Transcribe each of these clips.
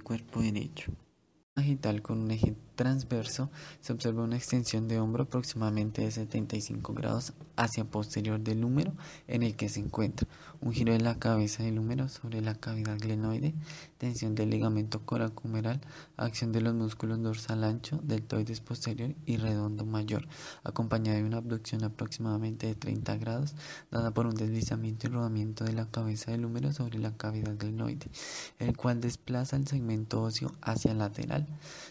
cuerpo derecho. Sagital con un eje transverso, se observa una extensión de hombro aproximadamente de 75 grados hacia posterior del húmero en el que se encuentra, un giro de la cabeza del húmero sobre la cavidad glenoide, tensión del ligamento coracohumeral, acción de los músculos dorsal ancho, deltoides posterior y redondo mayor, acompañada de una abducción aproximadamente de 30 grados, dada por un deslizamiento y rodamiento de la cabeza del húmero sobre la cavidad glenoide, el cual desplaza el segmento óseo hacia el lateral,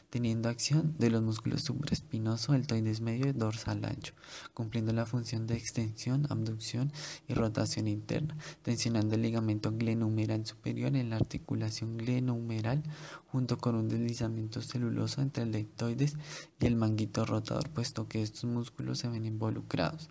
teniendo acción de los músculos supraespinoso, deltoides medio y dorsal ancho, cumpliendo la función de extensión, abducción y rotación interna, tensionando el ligamento glenohumeral superior en la articulación glenohumeral, junto con un deslizamiento celuloso entre el deltoides y el manguito rotador, puesto que estos músculos se ven involucrados.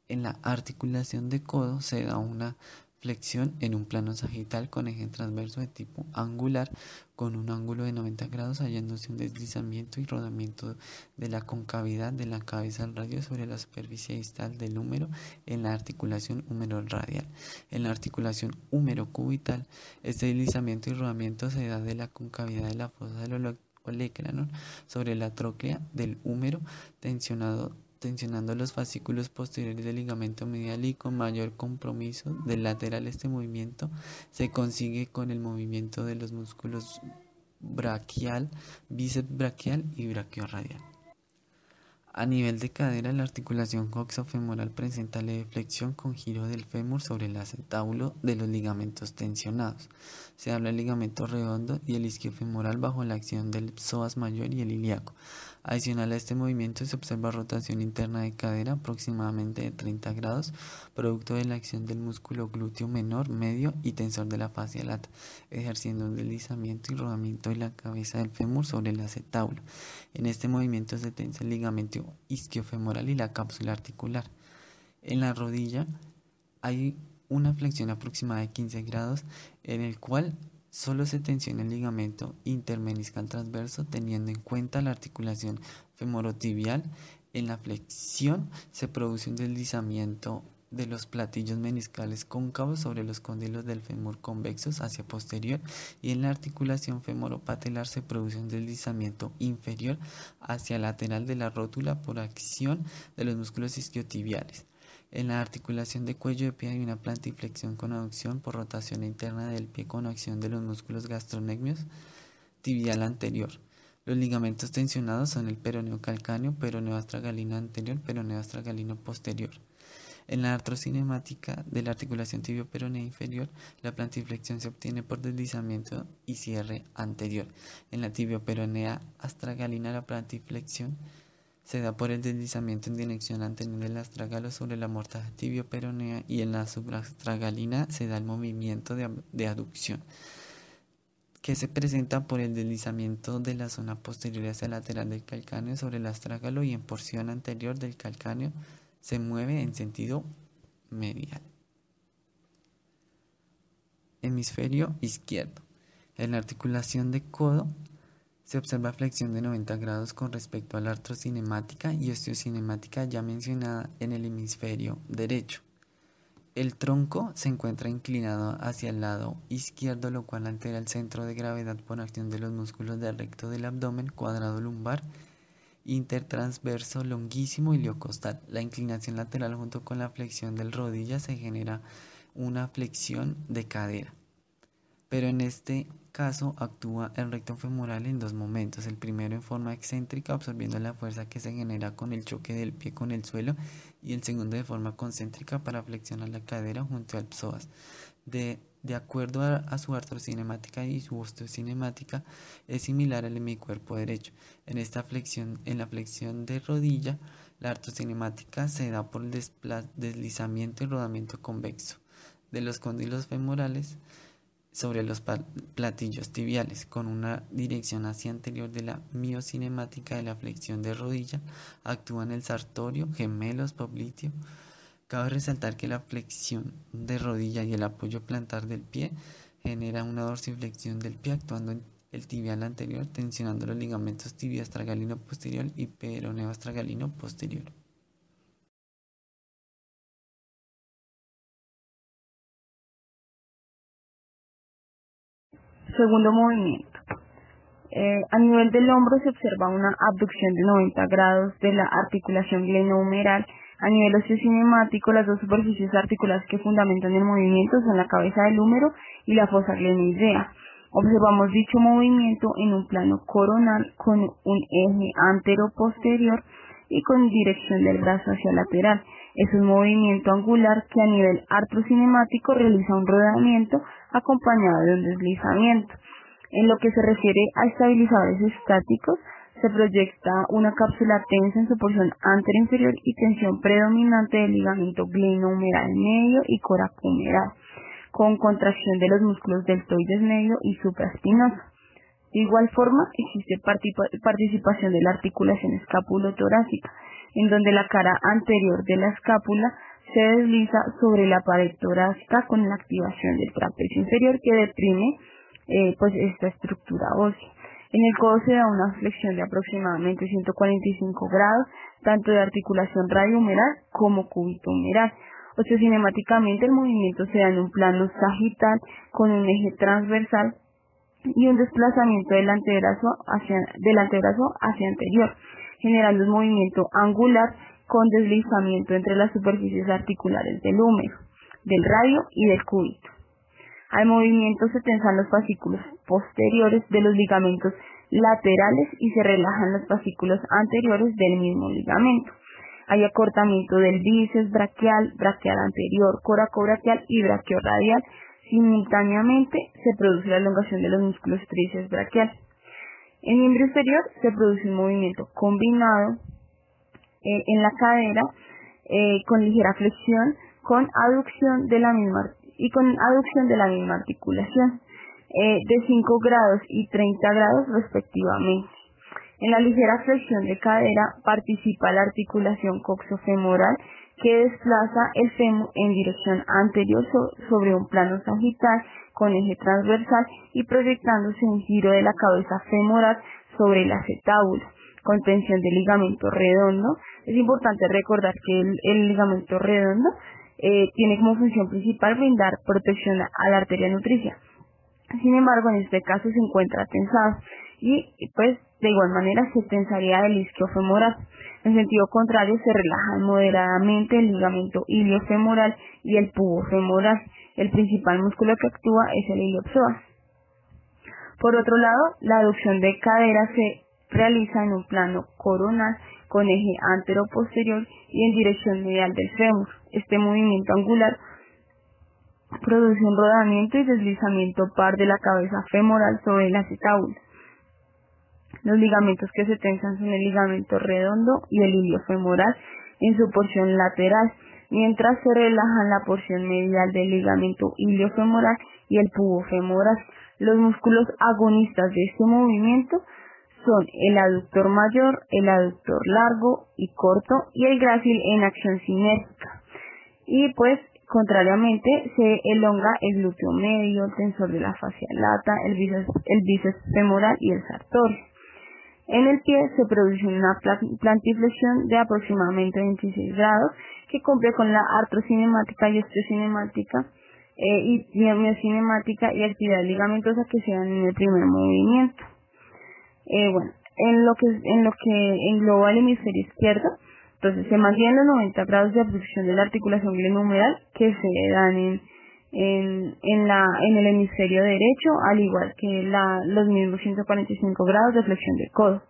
En la articulación de codo se da una flexión en un plano sagital con eje transverso de tipo angular con un ángulo de 90 grados, hallándose un deslizamiento y rodamiento de la concavidad de la cabeza al radio sobre la superficie distal del húmero en la articulación húmero-radial. En la articulación húmero-cubital, este deslizamiento y rodamiento se da de la concavidad de la fosa del olecranon sobre la tróclea del húmero, tensionando los fascículos posteriores del ligamento medial, y con mayor compromiso del lateral. Este movimiento se consigue con el movimiento de los músculos braquial, bíceps braquial y braquiorradial. A nivel de cadera, la articulación coxofemoral presenta leve flexión con giro del fémur sobre el acetábulo de los ligamentos tensionados. Se habla del ligamento redondo y el isquiofemoral bajo la acción del psoas mayor y el ilíaco. Adicional a este movimiento se observa rotación interna de cadera aproximadamente de 30 grados, producto de la acción del músculo glúteo menor, medio y tensor de la fascia lata, ejerciendo un deslizamiento y rodamiento de la cabeza del fémur sobre el acetábulo. En este movimiento se tensa el ligamento isquiofemoral y la cápsula articular. En la rodilla hay una flexión aproximada de 15 grados, en el cual solo se tensiona el ligamento intermeniscal transverso, teniendo en cuenta la articulación femorotibial. En la flexión se produce un deslizamiento de los platillos meniscales cóncavos sobre los cóndilos del fémur convexos hacia posterior, y en la articulación femoropatelar se produce un deslizamiento inferior hacia lateral de la rótula por acción de los músculos isquiotibiales. En la articulación de cuello de pie hay una plantiflexión con aducción por rotación interna del pie con acción de los músculos gastronecmios tibial anterior. Los ligamentos tensionados son el peroneo calcáneo, peroneo astragalino anterior, peroneo astragalino posterior. En la artrocinemática de la articulación tibio-peronea inferior, la plantiflexión se obtiene por deslizamiento y cierre anterior. En la tibio-peronea astragalina, la plantiflexión se da por el deslizamiento en dirección anterior del astragalo sobre la mortaja tibio-peronea, y en la suprastragalina se da el movimiento de aducción, que se presenta por el deslizamiento de la zona posterior hacia el lateral del calcáneo sobre el astrágalo, y en porción anterior del calcáneo se mueve en sentido medial. Hemisferio izquierdo. En la articulación de codo se observa flexión de 90 grados con respecto a la artrocinemática y osteocinemática ya mencionada en el hemisferio derecho. El tronco se encuentra inclinado hacia el lado izquierdo, lo cual altera el centro de gravedad por acción de los músculos del recto del abdomen, cuadrado lumbar, intertransverso, longuísimo y iliocostal. La inclinación lateral junto con la flexión del rodilla se genera una flexión de cadera, pero en este caso actúa el recto femoral en dos momentos: el primero en forma excéntrica, absorbiendo la fuerza que se genera con el choque del pie con el suelo, y el segundo de forma concéntrica para flexionar la cadera junto al psoas. De acuerdo a su artrocinemática y su osteocinemática, es similar al hemicuerpo derecho. En la flexión de rodilla, la artrocinemática se da por el deslizamiento y rodamiento convexo de los cóndilos femorales sobre los platillos tibiales, con una dirección hacia anterior. De la miocinemática de la flexión de rodilla actúan el sartorio, gemelos, popliteo. Cabe resaltar que la flexión de rodilla y el apoyo plantar del pie genera una dorsiflexión del pie, actuando en el tibial anterior, tensionando los ligamentos tibio astragalino posterior y peroneo astragalino posterior. Segundo movimiento. A nivel del hombro se observa una abducción de 90 grados de la articulación glenohumeral. A nivel osteocinemático, las dos superficies articulares que fundamentan el movimiento son la cabeza del húmero y la fosa glenoidea. Observamos dicho movimiento en un plano coronal con un eje antero-posterior y con dirección del brazo hacia lateral. Es un movimiento angular que a nivel artrocinemático realiza un rodamiento acompañado de un deslizamiento. En lo que se refiere a estabilizadores estáticos, se proyecta una cápsula tensa en su porción anterior y tensión predominante del ligamento glenohumeral medio y coracohumeral, con contracción de los músculos deltoides medio y supraespinoso. De igual forma, existe participación de la articulación escapulotorácica, en donde la cara anterior de la escápula se desliza sobre la pared torácica con la activación del trapecio inferior que deprime esta estructura ósea. En el codo se da una flexión de aproximadamente 145 grados, tanto de articulación radiohumeral como cúbito-humeral. Osteocinemáticamente el movimiento se da en un plano sagital con un eje transversal y un desplazamiento del antebrazo hacia anterior, generando un movimiento angular con deslizamiento entre las superficies articulares del húmero, del radio y del cúbito. Al movimiento se tensan los fascículos posteriores de los ligamentos laterales y se relajan los fascículos anteriores del mismo ligamento. Hay acortamiento del bíceps braquial, braquial anterior, coracobraquial y braquiorradial. Simultáneamente se produce la elongación de los músculos tríceps braquial. En miembro inferior se produce un movimiento combinado en la cadera con ligera flexión, con aducción de la misma articulación de 5 grados y 30 grados respectivamente. En la ligera flexión de cadera participa la articulación coxofemoral que desplaza el fémur en dirección anterior sobre un plano sagital con eje transversal y proyectándose un giro de la cabeza femoral sobre el acetábulo, con tensión del ligamento redondo. Es importante recordar que el ligamento redondo tiene como función principal brindar protección a la arteria nutricia. Sin embargo, en este caso se encuentra tensado y pues de igual manera se tensaría el isquiofemoral. En sentido contrario, se relajan moderadamente el ligamento iliofemoral y el pubofemoral. El principal músculo que actúa es el iliopsoas. Por otro lado, la aducción de cadera se realiza en un plano coronal con eje antero-posterior y en dirección medial del fémur. Este movimiento angular produce un rodamiento y deslizamiento par de la cabeza femoral sobre el acetábulo. Los ligamentos que se tensan son el ligamento redondo y el iliofemoral en su porción lateral, mientras se relajan la porción medial del ligamento iliofemoral y el pubofemoral. Los músculos agonistas de este movimiento son el aductor mayor, el aductor largo y corto y el grácil en acción sinérgica. Y pues contrariamente se elonga el glúteo medio, el tensor de la fascia lata, el bíceps femoral y el sartorio. En el pie se produce una plantiflexión de aproximadamente 26 grados que cumple con la artrocinemática y osteocinemática y miocinemática y actividad ligamentosa que se dan en el primer movimiento. En lo que engloba el hemisferio izquierdo, entonces se mantienen los 90 grados de abducción de la articulación glenohumeral que se dan en el hemisferio derecho, al igual que los mismos 145 grados de flexión del codo.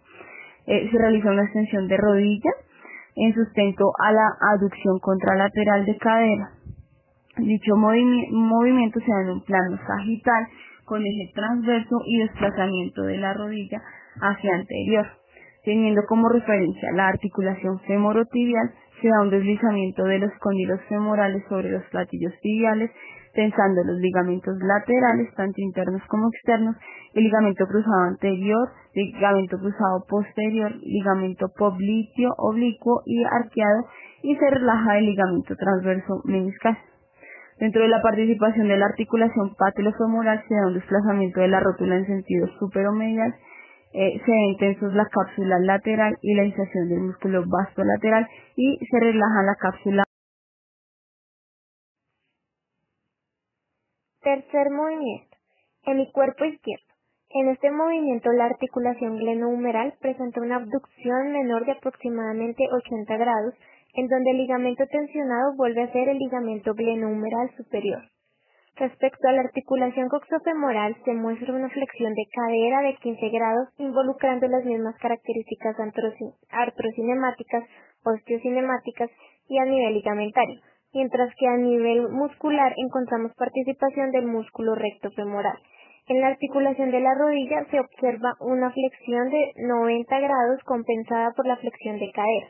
Se realiza una extensión de rodilla en sustento a la aducción contralateral de cadera. Dicho movimiento se da en un plano sagital con eje transverso y desplazamiento de la rodilla hacia anterior. Teniendo como referencia la articulación femorotibial, se da un deslizamiento de los cóndilos femorales sobre los platillos tibiales, tensando los ligamentos laterales, tanto internos como externos, el ligamento cruzado anterior, ligamento cruzado posterior, ligamento popliteo oblicuo y arqueado, y se relaja el ligamento transverso meniscal. Dentro de la participación de la articulación patulofemoral se da un desplazamiento de la rótula en sentido superomedial, se ven tensos la cápsula lateral y la inserción del músculo vastolateral y se relaja la cápsula. Tercer movimiento. En mi cuerpo izquierdo. En este movimiento, la articulación glenohumeral presenta una abducción menor de aproximadamente 80 grados, en donde el ligamento tensionado vuelve a ser el ligamento glenohumeral superior. Respecto a la articulación coxofemoral, se muestra una flexión de cadera de 15 grados, involucrando las mismas características artrocinemáticas, osteocinemáticas y a nivel ligamentario, mientras que a nivel muscular encontramos participación del músculo recto femoral. En la articulación de la rodilla se observa una flexión de 90 grados compensada por la flexión de cadera.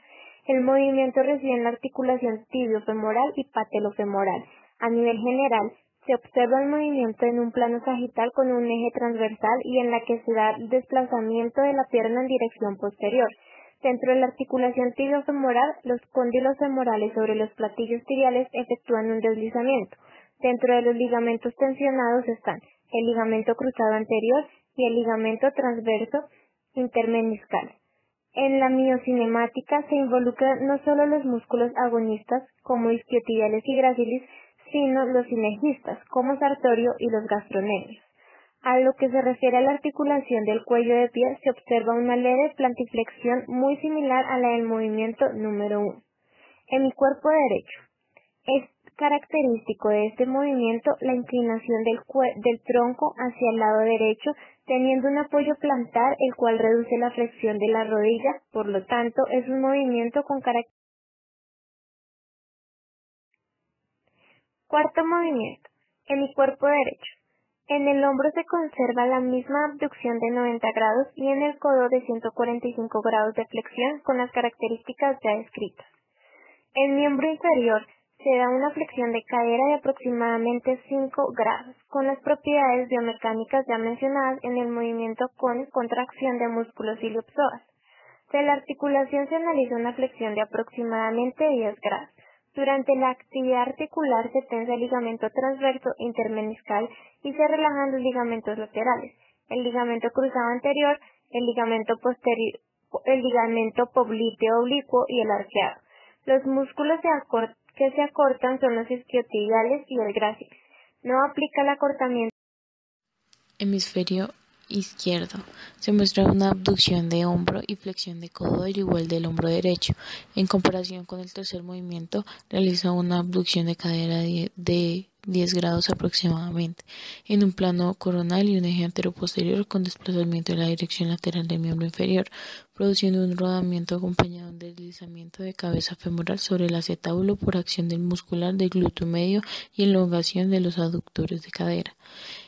El movimiento reside en la articulación tibiofemoral y patelofemoral. A nivel general, se observa el movimiento en un plano sagital con un eje transversal y en la que se da el desplazamiento de la pierna en dirección posterior. Dentro de la articulación tibiofemoral, los cóndilos femorales sobre los platillos tibiales efectúan un deslizamiento. Dentro de los ligamentos tensionados están el ligamento cruzado anterior y el ligamento transverso intermeniscal. En la miocinemática se involucran no solo los músculos agonistas, como isquiotibiales y grácilis, sino los sinergistas, como sartorio y los gastronemios. A lo que se refiere a la articulación del cuello de pie, se observa una leve plantiflexión muy similar a la del movimiento número 1. En mi cuerpo derecho, es característico de este movimiento la inclinación del tronco hacia el lado derecho, teniendo un apoyo plantar, el cual reduce la flexión de la rodilla, por lo tanto, es un movimiento con características. Cuarto movimiento. En mi cuerpo derecho. En el hombro se conserva la misma abducción de 90 grados y en el codo de 145 grados de flexión con las características ya descritas. En miembro inferior se da una flexión de cadera de aproximadamente 5 grados, con las propiedades biomecánicas ya mencionadas en el movimiento con contracción de músculos iliopsoas. De la articulación se analiza una flexión de aproximadamente 10 grados. Durante la actividad articular se tensa el ligamento transverso intermeniscal y se relajan los ligamentos laterales, el ligamento cruzado anterior, el ligamento posterior, el ligamento popliteo oblicuo y el arqueado. Los músculos que se acortan son los isquiotibiales y el grácilis. No aplica el acortamiento. Hemisferio izquierdo. Se muestra una abducción de hombro y flexión de codo al igual del hombro derecho. En comparación con el tercer movimiento, realiza una abducción de cadera de 10 grados aproximadamente, en un plano coronal y un eje anteroposterior con desplazamiento en la dirección lateral del miembro inferior, produciendo un rodamiento acompañado de un deslizamiento de cabeza femoral sobre el acetábulo por acción del muscular del glúteo medio y elongación de los aductores de cadera.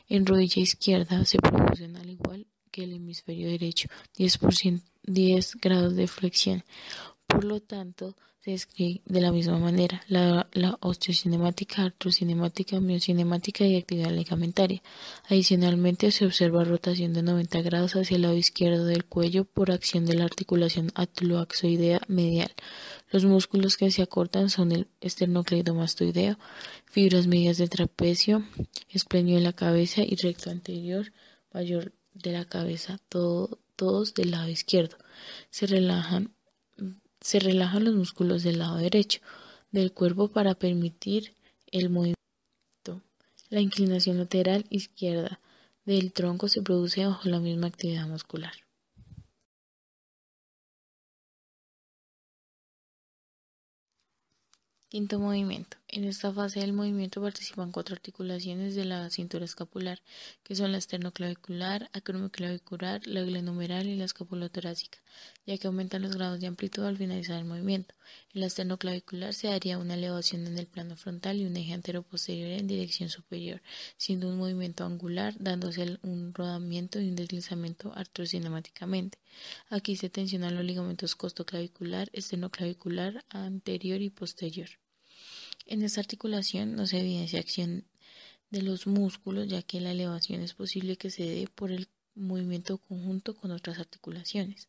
En rodilla izquierda se producen, al igual que el hemisferio derecho, 10 grados de flexión. Por lo tanto, se escribe de la misma manera la osteocinemática, artrocinemática, miocinemática y actividad ligamentaria. Adicionalmente, se observa rotación de 90 grados hacia el lado izquierdo del cuello por acción de la articulación atuloaxoidea medial. Los músculos que se acortan son el esternocleidomastoideo, fibras medias del trapecio, esplenio de la cabeza y recto anterior mayor de la cabeza, todos del lado izquierdo. Se relajan los músculos del lado derecho del cuerpo para permitir el movimiento. La inclinación lateral izquierda del tronco se produce bajo la misma actividad muscular. Quinto movimiento. En esta fase del movimiento participan 4 articulaciones de la cintura escapular, que son la esternoclavicular, acromioclavicular, la glenohumeral y la escapulotorácica, ya que aumentan los grados de amplitud al finalizar el movimiento. En la esternoclavicular se daría una elevación en el plano frontal y un eje anteroposterior en dirección superior, siendo un movimiento angular, dándose un rodamiento y un deslizamiento artrocinemáticamente. Aquí se tensionan los ligamentos costoclavicular, esternoclavicular, anterior y posterior. En esta articulación no se evidencia acción de los músculos, ya que la elevación es posible que se dé por el movimiento conjunto con otras articulaciones.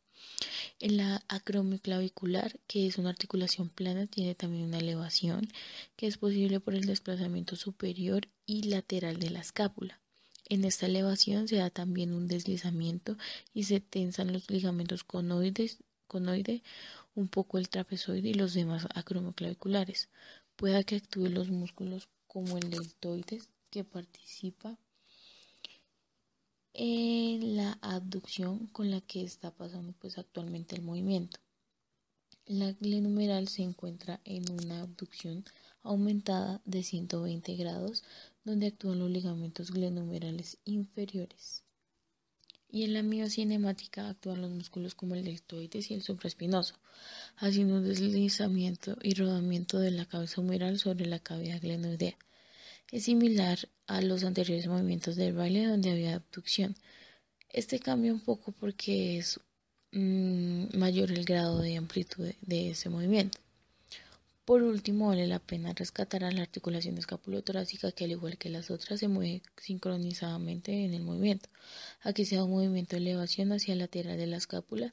En la acromioclavicular, que es una articulación plana, tiene también una elevación que es posible por el desplazamiento superior y lateral de la escápula. En esta elevación se da también un deslizamiento y se tensan los ligamentos conoide, un poco el trapezoide y los demás acromioclaviculares. Pueda que actúen los músculos como el deltoides, que participa la abducción con la que está pasando pues actualmente el movimiento. La glenumeral se encuentra en una abducción aumentada de 120 grados, donde actúan los ligamentos glenumerales inferiores. Y en la miocinemática actúan los músculos como el deltoides y el supraespinoso, haciendo un deslizamiento y rodamiento de la cabeza humeral sobre la cavidad glenoidea. Es similar a los anteriores movimientos del baile donde había abducción. Este cambia un poco porque es mayor el grado de amplitud de ese movimiento. Por último, vale la pena rescatar a la articulación escapulotorácica, que al igual que las otras se mueve sincronizadamente en el movimiento. Aquí se da un movimiento de elevación hacia el lateral de la escápula,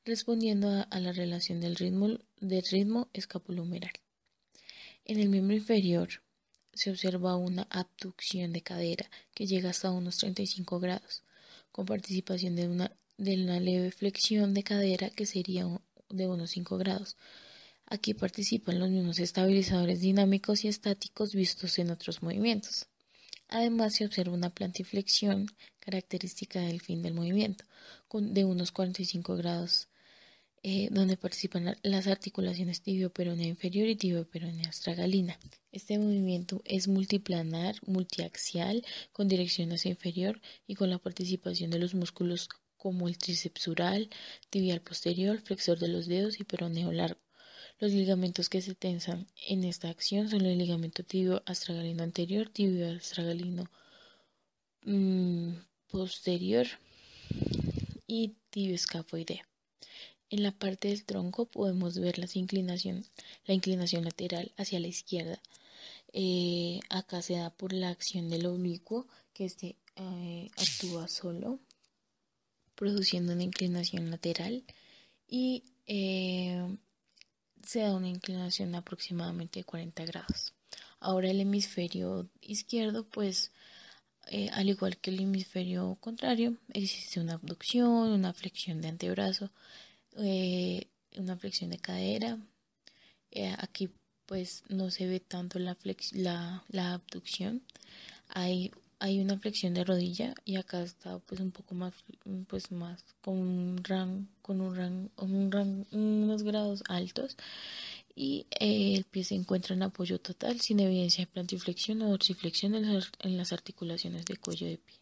respondiendo a la relación del ritmo escapulohumeral. En el miembro inferior se observa una abducción de cadera que llega hasta unos 35 grados, con participación de una leve flexión de cadera que sería de unos 5 grados. Aquí participan los mismos estabilizadores dinámicos y estáticos vistos en otros movimientos. Además, se observa una plantiflexión característica del fin del movimiento, de unos 45 grados, donde participan las articulaciones tibio-peronea inferior y tibio-peronea astragalina. Este movimiento es multiplanar, multiaxial, con dirección hacia inferior y con la participación de los músculos como el tríceps-sural, tibial posterior, flexor de los dedos y peroneo largo. Los ligamentos que se tensan en esta acción son el ligamento tibio astragalino anterior, tibio astragalino posterior y tibio escafoideo. En la parte del tronco podemos ver la inclinación lateral hacia la izquierda. Acá se da por la acción del oblicuo, que actúa solo, produciendo una inclinación lateral y se da una inclinación de aproximadamente 40 grados. Ahora el hemisferio izquierdo, pues al igual que el hemisferio contrario, existe una abducción, una flexión de antebrazo, una flexión de cadera. Aquí pues no se ve tanto la abducción. Hay una flexión de rodilla y acá está pues un poco más, pues más con unos grados altos, y el pie se encuentra en apoyo total sin evidencia de plantiflexión o dorsiflexión en las articulaciones de cuello de pie.